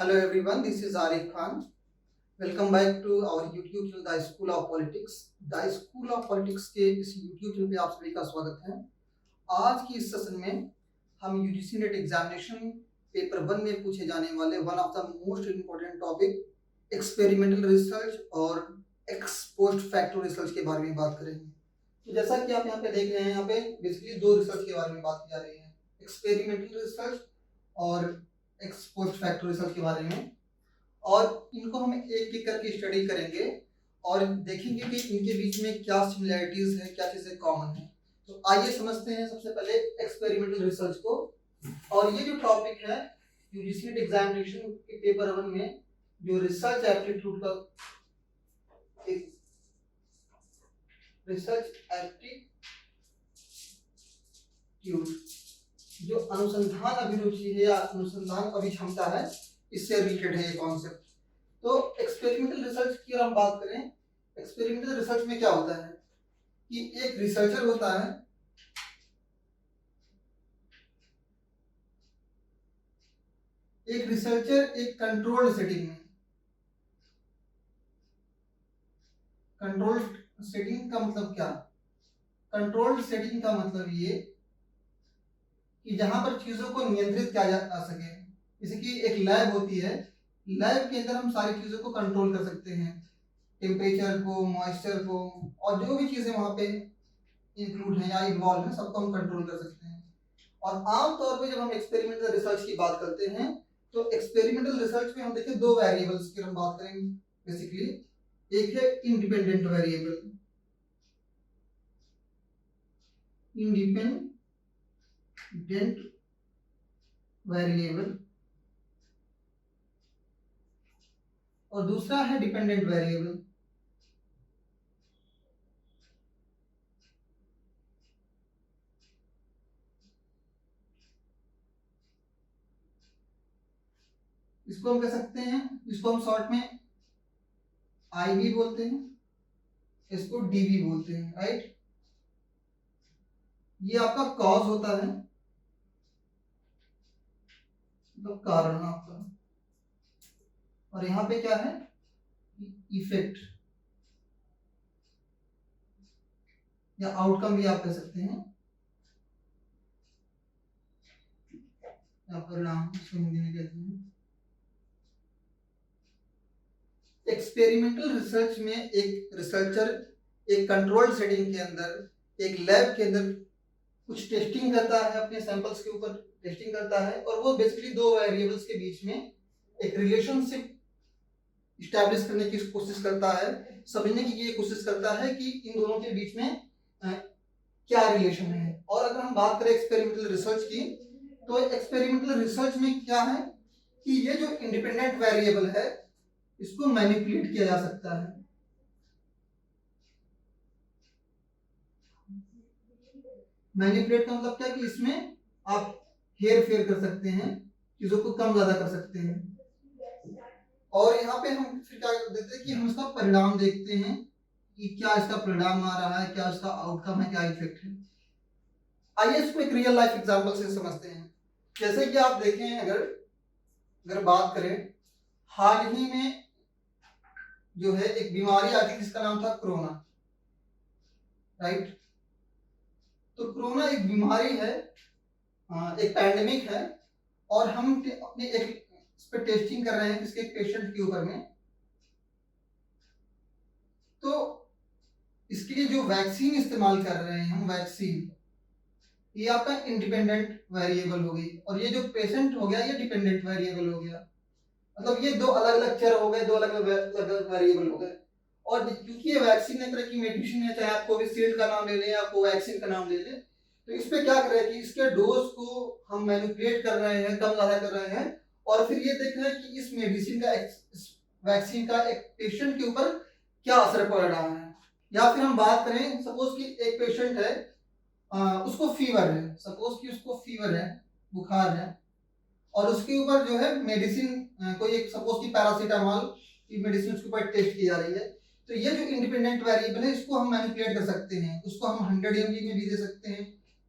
Hello everyone, this is Arif Khan. Welcome back to our YouTube channel The School of Politics. The School of Politics के इस YouTube channel पे आप सभी का स्वागत है। आज की इस सेशन में हम यूजीसी नेट एग्जामिनेशन पेपर 1 में पूछे जाने वाले one of the most important topic experimental research और एक्स पोस्ट फैक्टो रिसर्च के बारे में बात करेंगे। तो जैसा कि आप यहाँ पे देख रहे हैं, यहाँ पे बेसिकली दो रिसर्च के बारे में बात की जा रही है, एक्सपेरिमेंटल रिसर्च और एक्स पोस्ट फैक्टो रिसर्च के बारे में, और इनको हम एक एक करके स्टडी करेंगे और देखेंगे कि इनके बीच में क्या सिमिलैरिटीज है, क्या चीजें कॉमन है। तो आइए समझते हैं सबसे पहले एक्सपेरिमेंटल रिसर्च को। और ये जो टॉपिक है यूजीसी नेट एग्जामिनेशन के पेपर 1 में जो रिसर्च एप्टीट्यूड का जो अनुसंधान अभिरुचि है या अनुसंधान अभिक्षमता है, इससे रिलेटेड है ये कॉन्सेप्ट। तो एक्सपेरिमेंटल रिसर्च की अगर हम बात करें, एक्सपेरिमेंटल रिसर्च में क्या होता है कि एक रिसर्चर होता है, एक कंट्रोल्ड सेटिंग में, कंट्रोल्ड सेटिंग का मतलब क्या, कंट्रोल्ड सेटिंग का मतलब ये कि जहां पर चीजों को नियंत्रित किया जा सके। जैसे कि एक लैब होती है, लैब के अंदर हम सारी चीजों को कंट्रोल कर सकते हैं, टेम्परेचर को, मॉइस्चर को, और जो भी चीजें वहां पे इंक्लूड हैं या इन्वॉल्व हैं, सबको हम कंट्रोल कर सकते हैं। और आमतौर पे जब हम एक्सपेरिमेंटल रिसर्च की बात करते हैं तो एक्सपेरिमेंटल रिसर्च में हम देखिए दो वेरिएबल्स की हम बात करेंगे बेसिकली। एक है इंडिपेंडेंट वेरिएबल, और दूसरा है डिपेंडेंट वेरिएबल। इसको हम कह सकते हैं, इसको हम शॉर्ट में आई भी बोलते हैं, इसको डी भी बोलते हैं, राइट। ये आपका कॉज होता है, मतलब कारण आपका, और यहाँ पे क्या है, इफेक्ट या आउटकम भी आप कह सकते हैं, या परिणाम इसको हिंदी में कहते हैं। एक्सपेरिमेंटल रिसर्च में एक रिसर्चर एक कंट्रोल्ड सेटिंग के अंदर, एक लैब के अंदर कुछ टेस्टिंग करता है, अपने सैंपल्स के ऊपर टेस्टिंग करता है, और वो बेसिकली दो वेरिएबल्स के बीच में एक रिलेशनशिप इस्टेब्लिश करने की कोशिश करता है, समझने की ये कोशिश करता है कि इन दोनों के बीच में क्या रिलेशन है। और अगर हम बात करें एक्सपेरिमेंटल रिसर्च की, तो एक्सपेरिमेंटल रिसर्च में क्या है कि ये जो इंडिपेंडेंट वेरिएबल है इसको मैनिपुलेट किया जा सकता है। मैनिपुलेट का मतलब क्या कि इसमें आप हेर फेर कर सकते हैं, चीजों को कम ज्यादा कर सकते हैं। और यहाँ पे हम फिर क्या देते हैं कि हम इसका परिणाम देखते हैं कि क्या इसका परिणाम आ रहा है, क्या इसका आउटकम है, क्या इफेक्ट है। आइए इसको एक रियल लाइफ एग्जांपल से समझते हैं। जैसे कि आप देखें, अगर बात करें, हाल ही में जो है एक बीमारी आई थी जिसका नाम था कोरोना, राइट। तो कोरोना एक बीमारी है, एक पैंडेमिक है, और हम अपने एक इस पे टेस्टिंग कर रहे हैं किसके, पेशेंट के ऊपर में। तो इसके लिए जो वैक्सीन इस्तेमाल कर रहे हैं हम, वैक्सीन, ये आपका इंडिपेंडेंट वेरिएबल हो गई, और ये जो पेशेंट हो गया ये डिपेंडेंट वेरिएबल हो गया। मतलब ये दो अलग अलग चर हो गए, दो अलग अलग वेरिएबल हो गए। और क्योंकि ये वैक्सीन एक तरह की मेडिसिन है, चाहे आप कोविशील्ड का नाम ले लें या कोवैक्सीन का नाम ले लें, तो इस पे क्या कर रहे हैं कि इसके डोज को हम मैनिपुलेट कर रहे हैं, कम ज्यादा कर रहे हैं, और फिर ये देख रहे हैं कि इस मेडिसिन का, वैक्सीन का एक पेशेंट के ऊपर क्या असर पड़ रहा है। या फिर हम बात करें, सपोज कि एक पेशेंट है, उसको फीवर है, सपोज कि उसको फीवर है, बुखार है, और उसके ऊपर जो है मेडिसिन, कोई एक सपोज कि पैरासीटामोल की मेडिसिन उसके ऊपर टेस्ट की जा रही है। तो ये जो इंडिपेंडेंट वेरिएबल है इसको हम मैनिपुलेट कर सकते हैं। उसको हम 100 mg में भी दे सकते हैं,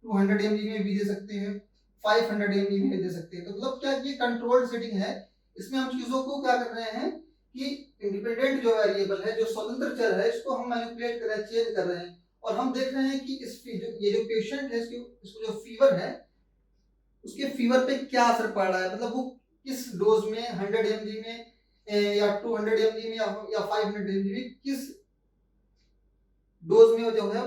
200 mg में भी दे सकते हैं, 500 mg में दे सकते हैं। तो मतलब क्या, ये कंट्रोल्ड सेटिंग है, इसमें हम चीजों को क्या कर रहे हैं कि इंडिपेंडेंट जो वेरिएबल है, जो स्वतंत्र चर है, इसको हम मैनिपुलेट कर रहे हैं, चेंज कर रहे हैं। और हम देख रहे हैं कि ये जो पेशेंट है, इसको जो फीवर है, उसके फीवर पे क्या असर पड़ रहा है, मतलब वो किस डोज में, 100 mg में या 200 mg में या 500 mg में, किस डोज में जो है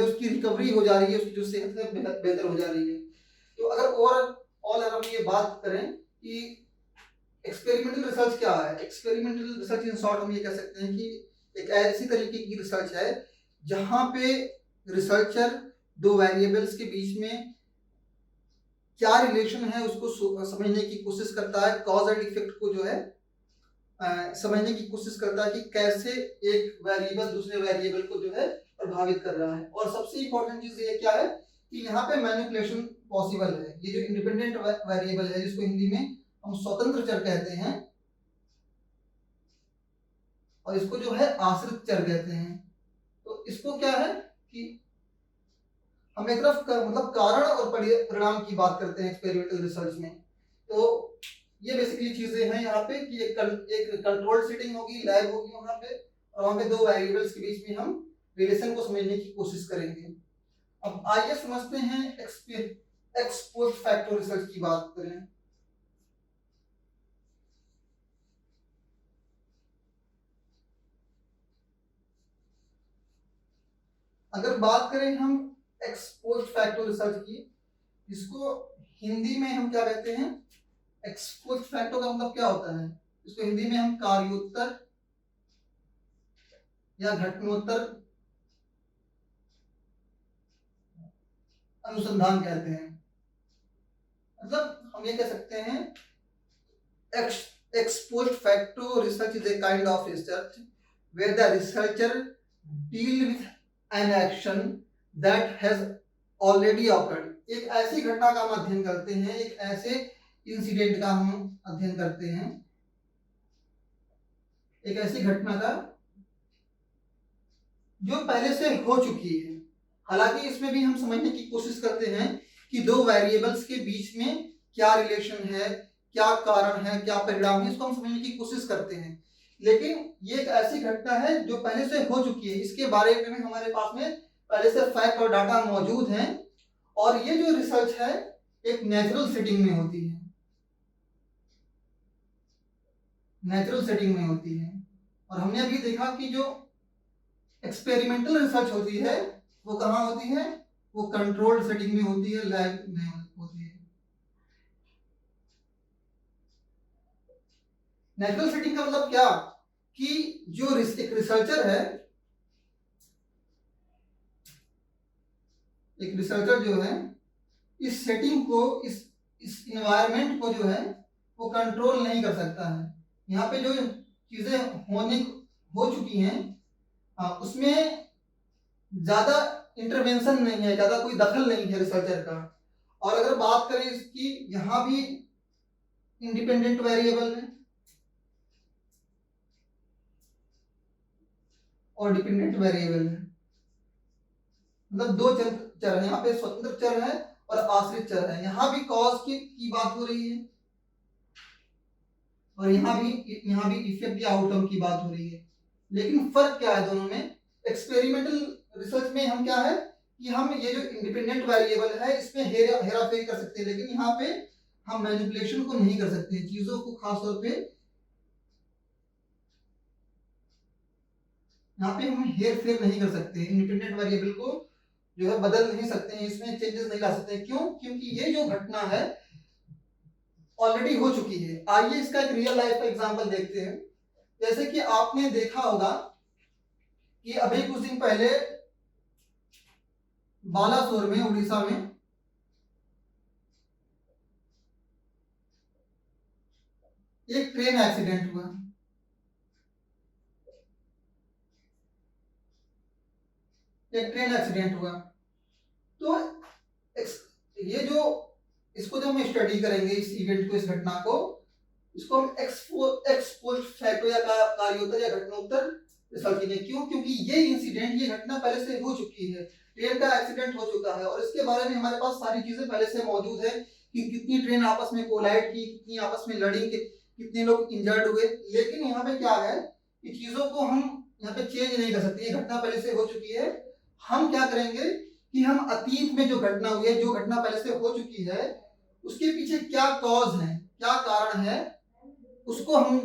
उसकी रिकवरी हो जा रही है, उसकी जो सेहत है बेहतर हो जा रही है। तो अगर ओवरऑल हम ये बात करें कि एक्सपेरिमेंटल रिसर्च क्या है, एक्सपेरिमेंटल रिसर्च इन शॉर्ट हम ये कह सकते हैं कि एक ऐसी तरीके की रिसर्च है जहां पे रिसर्चर दो वेरिएबल्स के बीच में क्या रिलेशन है उसको समझने की कोशिश करता है, कॉज एंड इफेक्ट को जो है समझने की कोशिश करता है कि कैसे एक वेरिएबल दूसरे वेरिएबल को जो है प्रभावित कर रहा है। और सबसे इंपॉर्टेंट चीज ये क्या है कि यहाँ पे मैनिपुलेशन पॉसिबल है। ये जो इंडिपेंडेंट वेरिएबल है, जिसको हिंदी में हम स्वतंत्र चर कहते हैं, और इसको जो है आश्रित चर कहते हैं। तो इसको क्या है कि हम एक तरफ मतलब कारण और परिणाम की बात करते हैं एक्सपेरिमेंटल रिसर्च में। तो ये बेसिकली चीजें हैं यहाँ पे कि एक कंट्रोल सेटिंग होगी, लैब होगी वहां पे, और वहां पे दो वेरिएबल्स के बीच में हम रिलेशन को समझने की कोशिश करेंगे। अब आइए समझते हैं एक्स पोस्ट फैक्टो रिसर्च की बात करें। अगर बात करें हम एक्स पोस्ट फैक्टो रिसर्च की, इसको हिंदी में हम क्या कहते हैं, एक्स पोस्ट फैक्टो का मतलब क्या होता है, इसको हिंदी में हम कार्योत्तर या घटनोत्तर अनुसंधान कहते हैं। मतलब हम ये कह सकते हैं ex post facto research is a kind of research where the researcher deal with an action that has already occurred। एक ऐसी घटना का हम अध्ययन करते हैं, एक ऐसे इंसिडेंट का हम अध्ययन करते हैं, एक ऐसी घटना का जो पहले से हो चुकी है। हालांकि इसमें भी हम समझने की कोशिश करते हैं कि दो वेरिएबल्स के बीच में क्या रिलेशन है, क्या कारण है, क्या परिणाम है, इसको हम समझने की कोशिश करते हैं। लेकिन ये एक ऐसी घटना है जो पहले से हो चुकी है, इसके बारे में हमारे पास में पहले से फैक्ट और डाटा मौजूद हैं, और ये जो रिसर्च है एक नेचुरल सेटिंग में होती है, नेचुरल सेटिंग में होती है। और हमने अभी देखा कि जो एक्सपेरिमेंटल रिसर्च होती है वो कहाँ होती है, वो कंट्रोल्ड सेटिंग में होती है, लैब में होती है। नेचुरल सेटिंग का मतलब क्या कि जो एक रिसर्चर है, एक रिसर्चर जो है इस सेटिंग को, इस इन्वायरमेंट को जो है वो कंट्रोल नहीं कर सकता है। यहाँ पे जो चीजें हो चुकी हैं उसमें ज्यादा इंटरवेंशन नहीं है, ज्यादा कोई दखल नहीं है रिसर्चर का। और अगर बात करें इसकी, यहाँ भी इंडिपेंडेंट वेरिएबल है और डिपेंडेंट वेरिएबल है, मतलब दो चर है, यहाँ पे स्वतंत्र चर है और आश्रित चर है। यहाँ भी कॉज की बात हो रही है और यहाँ भी इफेक्ट या आउटकम की बात हो रही है। लेकिन फर्क क्या है दोनों में? एक्सपेरिमेंटल रिसर्च में हम क्या है कि हम ये जो इंडिपेंडेंट वेरिएबल है इसमें हेराफेरी कर सकते हैं, लेकिन यहाँ पे हम मैनिपुलेशन को नहीं कर सकते हैं, चीजों को खासतौर पे यहाँ पे हम हेर फेर नहीं कर सकते, इंडिपेंडेंट वेरिएबल को जो है बदल नहीं सकते हैं, इसमें चेंजेस नहीं ला सकते। क्यों? क्योंकि ये जो घटना है ऑलरेडी हो चुकी है। आइए इसका एक रियल लाइफ का एग्जांपल देखते हैं। जैसे कि आपने देखा होगा कि अभी कुछ दिन पहले बालासोर में, उड़ीसा में एक ट्रेन एक्सीडेंट हुआ। एक ट्रेन एक्सीडेंट हुआ। तो ये जो इसको जब हम स्टडी करेंगे, इस इवेंट को, इस घटना को, इसको हम एक्सपोस्ट फैक्टो या कार्योत्तर या घटनोत्तर रिसर्च करेंगे। क्यों? क्योंकि ये इंसिडेंट, ये घटना पहले से हो चुकी है, ट्रेन का एक्सीडेंट हो चुका है और इसके बारे में हमारे पास सारी चीजें पहले से मौजूद है कि कितनी ट्रेन आपस में कोलाइड की, कितनी आपस में लड़ी, कितने लोग इंजर्ड हुए। लेकिन यहाँ पे क्या है कि चीजों को हम यहाँ पे चेंज नहीं कर सकते, ये घटना पहले से हो चुकी है। हम क्या करेंगे कि हम अतीत में जो घटना हुई है, जो घटना पहले से हो चुकी है, उसके पीछे क्या कॉज है, क्या कारण है, उसको हम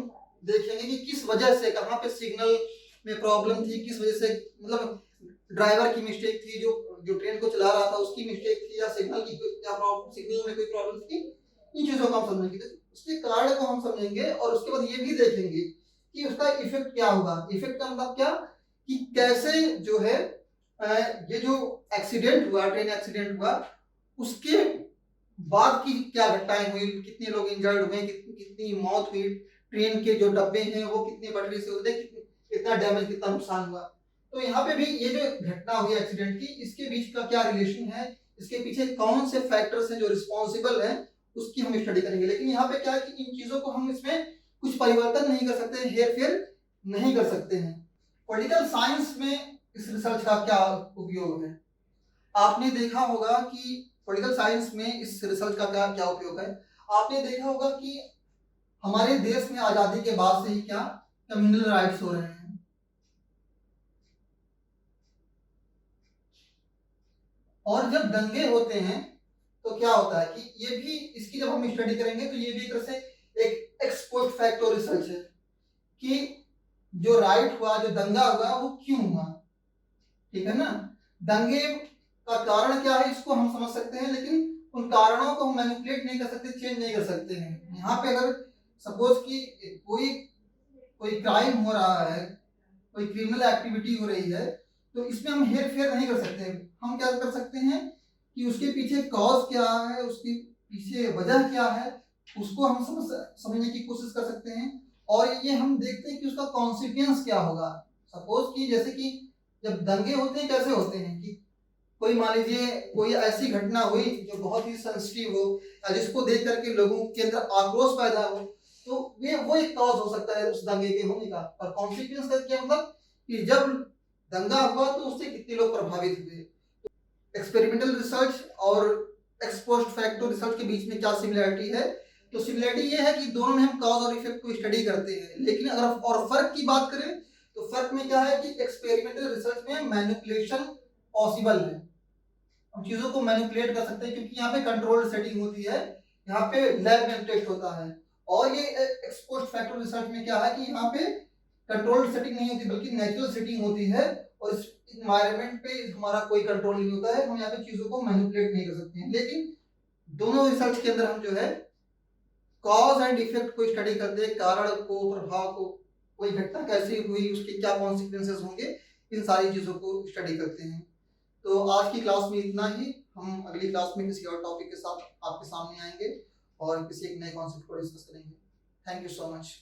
देखेंगे कि किस वजह से, कहाँ पे सिग्नल में प्रॉब्लम थी, किस वजह से, मतलब ड्राइवर की मिस्टेक थी, जो ट्रेन को चला रहा था उसकी मिस्टेक थी, या सिग्नल की क्या प्रॉब्लम, सिग्नल में कोई प्रॉब्लम थी। इन चीजों को हम समझेंगे, तो उसके कारण को हम समझेंगे और उसके बाद ये भी देखेंगे कि उसका इफेक्ट क्या होगा। इफेक्ट का मतलब क्या कि कैसे जो है ये जो एक्सीडेंट हुआ, ट्रेन एक्सीडेंट हुआ, उसके बाद की क्या घटनाएं हुई, कितने लोग इंजर्ड हुए, कितनी मौत हुई, ट्रेन के जो डब्बे हैं वो कितनी पटरी से उतरे, कितना डैमेज, कितना नुकसान हुआ। तो यहाँ पे भी ये जो घटना हुई एक्सीडेंट की, इसके बीच का क्या रिलेशन है, इसके पीछे कौन से फैक्टर्स हैं जो रिस्पॉन्सिबल हैं, उसकी हम स्टडी करेंगे। लेकिन यहाँ पे क्या है कि इन चीजों को हम इसमें कुछ परिवर्तन नहीं कर सकते, हेर फेर नहीं कर सकते हैं। पॉलिटिकल साइंस में इस रिसर्च का क्या उपयोग है? आपने देखा होगा कि पॉलिटिकल साइंस में इस रिसर्च का क्या क्या उपयोग है। आपने देखा होगा कि हमारे देश में आजादी के बाद से ही क्या कम्युनल राइट्स हो रहे हैं। और जब दंगे होते हैं तो क्या होता है कि ये भी, इसकी जब हम स्टडी करेंगे तो ये भी एक तरह से एक एक्सपोर्ट फैक्टर रिसर्च है कि जो राइट हुआ, जो दंगा हुआ, वो क्यों हुआ। ठीक है ना? दंगे का कारण क्या है इसको हम समझ सकते हैं, लेकिन उन कारणों को हम मैनिपुलेट नहीं कर सकते, चेंज नहीं कर सकते हैं। यहाँ पे अगर सपोज कि कोई क्राइम हो रहा है, कोई क्रिमिनल एक्टिविटी हो रही है, तो इसमें हम हेर फेर नहीं कर सकते। हम क्या कर सकते हैं कि उसके पीछे कॉज क्या है, उसके पीछे वजह क्या है, उसको हम समझने की कोशिश कर सकते हैं। और ये हम देखते हैं कि उसका कॉन्सिक्वेंस क्या होगा। सपोज कि जैसे कि जब दंगे होते हैं, कैसे होते हैं कि कोई मान लीजिए कोई ऐसी घटना हुई जो बहुत ही सेंसिटिव हो, या जिसको देख करके लोगों के अंदर आक्रोश पैदा हो, तो ये वो एक कॉज हो सकता है उस दंगे के होने का। और कॉन्सिक्वेंस का क्या मतलब कि जब दंगा हुआ तो उससे कितने लोग प्रभावित हुए। एक्सपेरिमेंटल रिसर्च और एक्सपोस्ट फैक्टर रिसर्च के बीच में क्या सिमिलरिटी है? तो सिमिलरिटी ये है कि दोनों में हम कॉज और इफेक्ट को स्टडी करते हैं। लेकिन अगर और फर्क की बात करें तो फर्क में क्या है कि एक्सपेरिमेंटल रिसर्च में मैनिपुलेशन पॉसिबल है, हम चीजों को मैनिपुलेट कर सकते हैं, क्योंकि यहाँ पे कंट्रोल्ड सेटिंग होती है, यहाँ पे लैब में टेस्ट होता है। और ये एक्सपोस्ट फैक्टर रिसर्च में क्या है कि यहाँ पे कंट्रोल्ड सेटिंग नहीं होती, बल्कि नेचुरल सेटिंग होती है, और इस इन्वायरमेंट पे हमारा कोई कंट्रोल नहीं होता है, हम यहाँ पे चीजों को मैनिपुलेट नहीं कर सकते हैं। लेकिन दोनों रिसर्च के अंदर हम जो है कॉज एंड इफेक्ट को स्टडी करते हैं, कारण को, प्रभाव को, कोई घटना कैसी हुई, उसके क्या कॉन्सिक्वेंसेस होंगे, इन सारी चीजों को स्टडी करते हैं। तो आज की क्लास में इतना ही। हम अगली क्लास में किसी और टॉपिक के साथ आपके सामने आएंगे और किसी एक नए कॉन्सेप्ट को डिस्कस करेंगे। Thank you so much.